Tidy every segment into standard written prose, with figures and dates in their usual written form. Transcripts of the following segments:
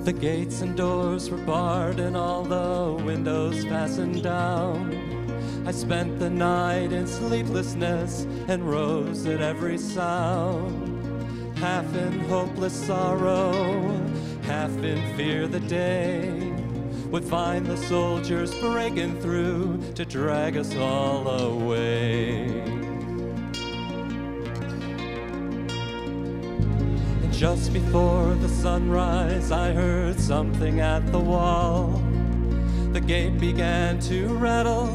The gates and doors were barred and all the windows fastened down. I spent the night in sleeplessness and rose at every sound. Half in hopeless sorrow, half in fear the day would find the soldiers breaking through to drag us all away. And just before the sunrise, I heard something at the wall. The gate began to rattle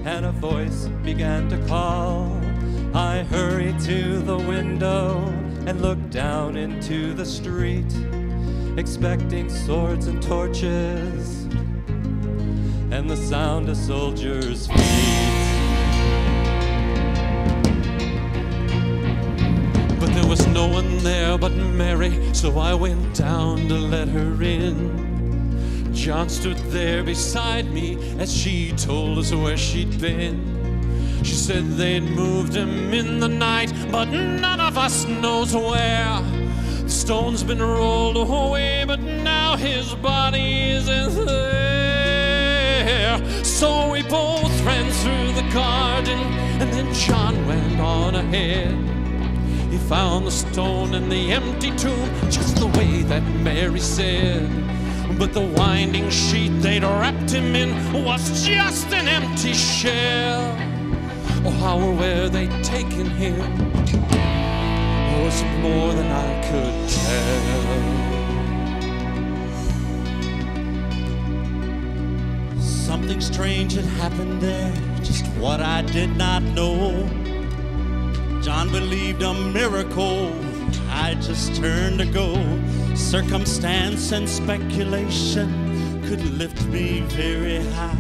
and a voice began to call. I hurried to the window and looked down into the street, expecting swords and torches and the sound of soldiers' feet. But there was no one there but Mary, so I went down to let her in. John stood there beside me as she told us where she'd been. She said they'd moved him in the night, but none of us knows where. The stone's been rolled away, but now his body isn't there. So we both ran through the garden, and then John went on ahead. He found the stone in the empty tomb, just the way that Mary said. But the winding sheet they'd wrapped him in was just an empty shell. Oh, how or where they'd taken him was more than I could tell. Something strange had happened there, just what I did not know. John believed a miracle, I just turned to go. Circumstance and speculation could lift me very high,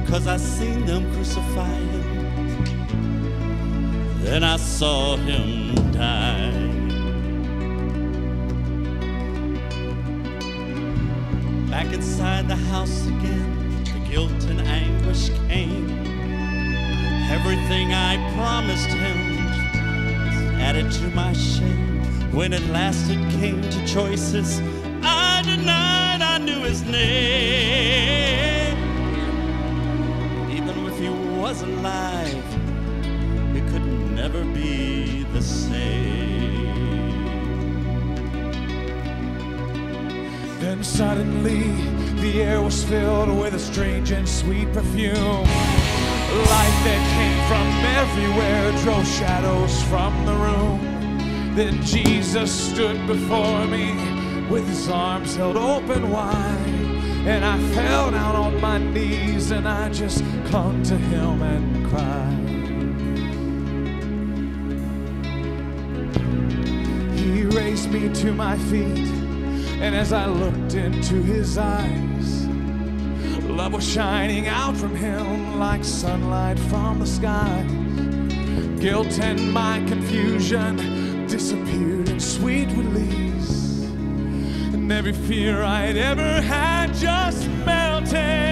'cause I seen them crucify him, then I saw him die. Back inside the house again, the guilt and anguish came. Everything I promised him was added to my shame. When at last it came to choices, I denied I knew his name. Even if he was alive, it could never be the same. Then suddenly the air was filled with a strange and sweet perfume. Light that came from everywhere drove shadows from the room. Then Jesus stood before me with his arms held open wide, and I fell down on my knees and I just clung to him and cried. He raised me to my feet, and as I looked into his eyes, love was shining out from him like sunlight from the sky. Guilt and my confusion disappeared in sweet release, and every fear I'd ever had just melted